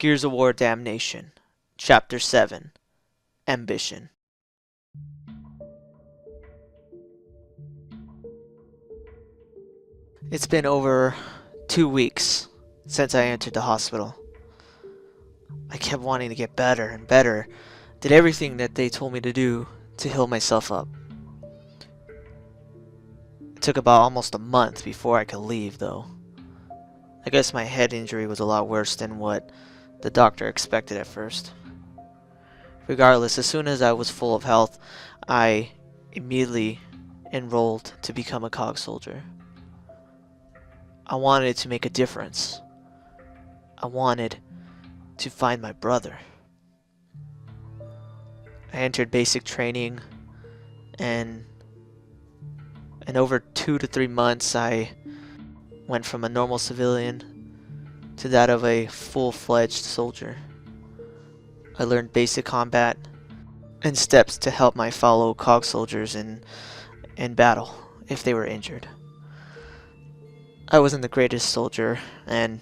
Gears of War Damnation, Chapter 7, Ambition. It's been over 2 weeks since I entered the hospital. I kept wanting to get better and better, did everything that they told me to do to heal myself up. It took about almost a month before I could leave, though. I guess my head injury was a lot worse than what the doctor expected at first. Regardless, as soon as I was full of health, I immediately enrolled to become a cog soldier. I wanted to make a difference. I wanted to find my brother. I entered basic training, and in over 2 to 3 months I went from a normal civilian to that of a full-fledged soldier. I learned basic combat and steps to help my fellow cog soldiers in battle if they were injured. I wasn't the greatest soldier, and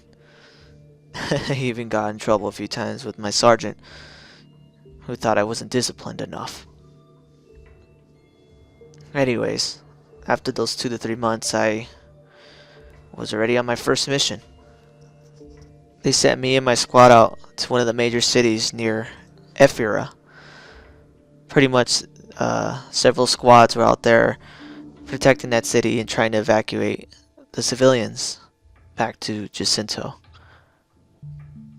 I even got in trouble a few times with my sergeant, who thought I wasn't disciplined enough. Anyways, after those 2 to 3 months, I was already on my first mission. They sent me and my squad out to one of the major cities near Ephira. Pretty much several squads were out there protecting that city and trying to evacuate the civilians back to Jacinto.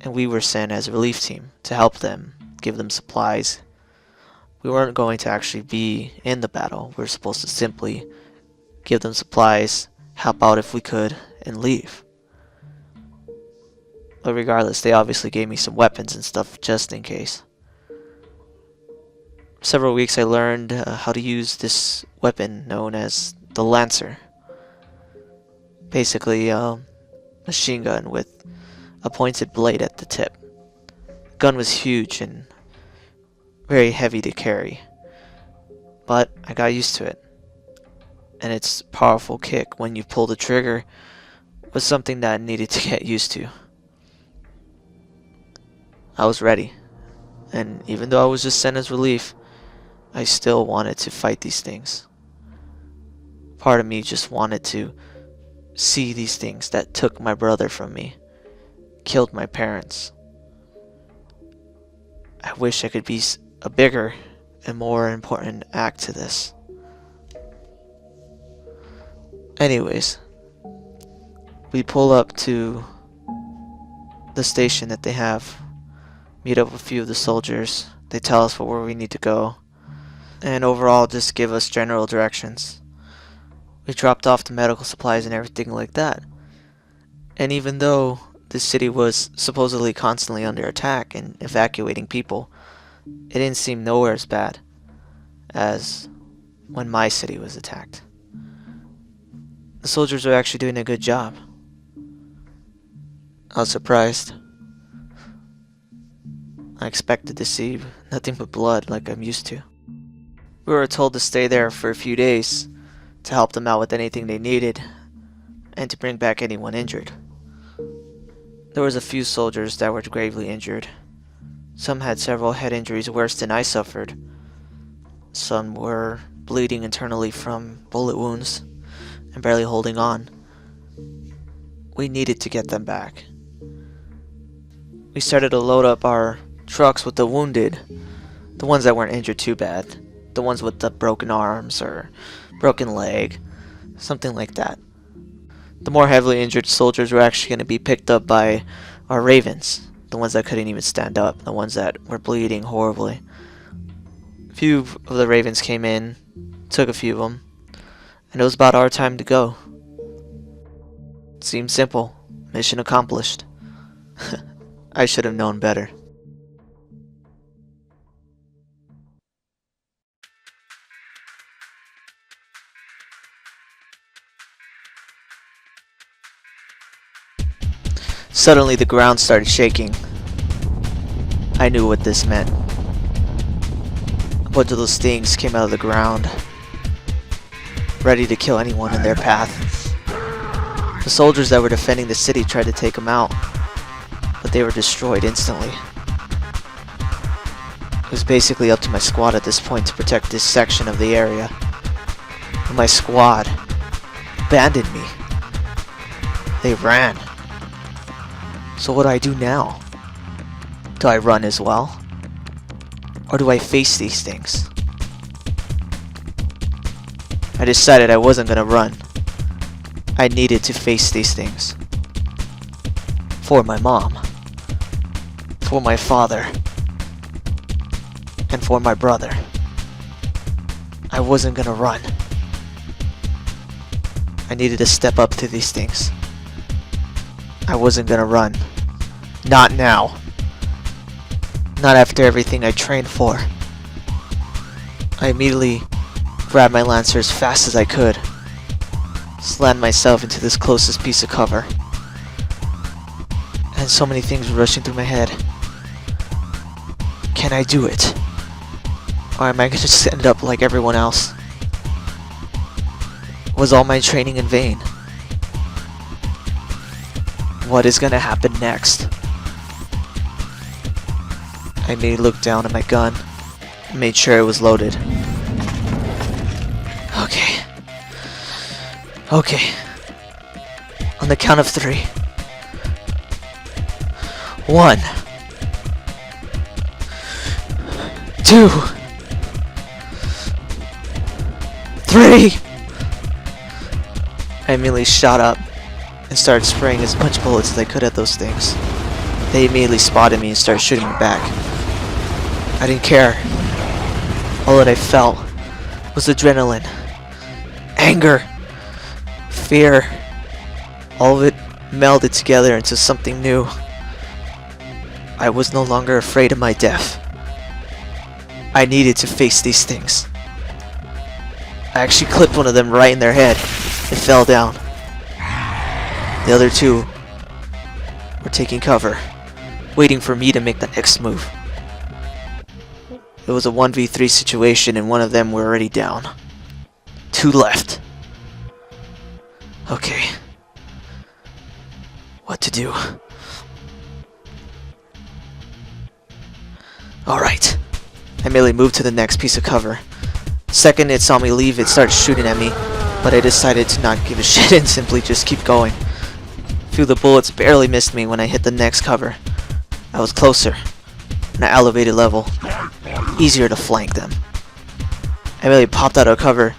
And we were sent as a relief team to help them, give them supplies. We weren't going to actually be in the battle. We were supposed to simply give them supplies, help out if we could, and leave. But regardless, they obviously gave me some weapons and stuff just in case. For several weeks I learned how to use this weapon known as the Lancer. Basically a machine gun with a pointed blade at the tip. The gun was huge and very heavy to carry, but I got used to it. And its powerful kick when you pull the trigger was something that I needed to get used to. I was ready, and even though I was just sent as relief, I still wanted to fight these things. Part of me just wanted to see these things that took my brother from me, killed my parents. I wish I could be a bigger and more important act to this. Anyways, we pull up to the station that they have, meet up with a few of the soldiers. They tell us where we need to go, and overall just give us general directions. We dropped off the medical supplies and everything like that. And even though the city was supposedly constantly under attack and evacuating people, it didn't seem nowhere as bad as when my city was attacked. The soldiers were actually doing a good job. I was surprised. I expected to see nothing but blood like I'm used to. We were told to stay there for a few days to help them out with anything they needed and to bring back anyone injured. There was a few soldiers that were gravely injured. Some had several head injuries worse than I suffered. Some were bleeding internally from bullet wounds and barely holding on. We needed to get them back. We started to load up our trucks with the wounded, the ones that weren't injured too bad, the ones with the broken arms or broken leg, something like that. The more heavily injured soldiers were actually going to be picked up by our ravens, the ones that couldn't even stand up, the ones that were bleeding horribly. A few of the ravens came in, took a few of them, and it was about our time to go. It seemed simple. Mission accomplished. I should have known better. Suddenly the ground started shaking. I knew what this meant. A bunch of those things came out of the ground, ready to kill anyone in their path. The soldiers that were defending the city tried to take them out. but they were destroyed instantly. It was basically up to my squad at this point to protect this section of the area. And my squad abandoned me. They ran. So what do I do now? Do I run as well? Or do I face these things? I decided I wasn't gonna run. I needed to face these things. For my mom. For my father. And for my brother. I wasn't gonna run. I needed to step up to these things. I wasn't gonna run. Not now. Not after everything I trained for. I immediately grabbed my lancer as fast as I could. Slammed myself into this closest piece of cover. And so many things were rushing through my head. Can I do it? Or am I gonna just end up like everyone else? Was all my training in vain? What is gonna happen next? I immediately looked down at my gun and made sure it was loaded. Okay. Okay. On the count of 3. 1, 2, 3. I immediately shot up and started spraying as much bullets as I could at those things. They immediately spotted me and started shooting me back. I didn't care. All that I felt was adrenaline, anger, fear. All of it melded together into something new. I was no longer afraid of my death. I needed to face these things. I actually clipped one of them right in their head. It fell down. The other 2 were taking cover, waiting for me to make the next move. It was a 1v3 situation and one of them were already down. 2 left. Okay. What to do? Alright. I immediately moved to the next piece of cover. Second it saw me leave, it started shooting at me, but I decided to not give a shit and simply just keep going. A few of the bullets barely missed me when I hit the next cover. I was closer, an elevated level, easier to flank them. I immediately popped out of cover,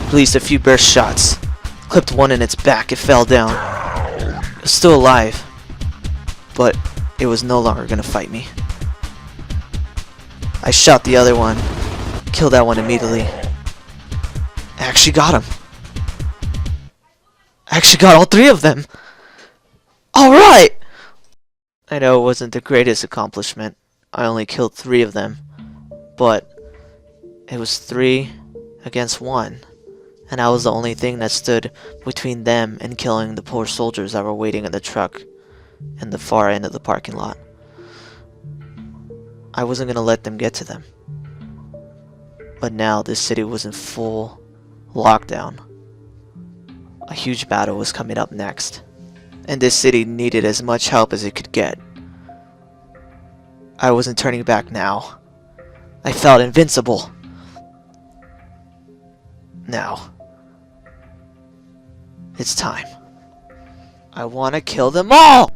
released a few burst shots, clipped one in its back, it fell down. It was still alive, but it was no longer gonna fight me. I shot the other one, killed that one immediately. I actually got him. I actually got all 3 of them! Alright! I know it wasn't the greatest accomplishment. I only killed 3 of them. But it was 3 against 1. And I was the only thing that stood between them and killing the poor soldiers that were waiting in the truck in the far end of the parking lot. I wasn't gonna let them get to them. But now this city was in full lockdown. A huge battle was coming up next, and this city needed as much help as it could get. I wasn't turning back now. I felt invincible. Now, it's time. I want to kill them all!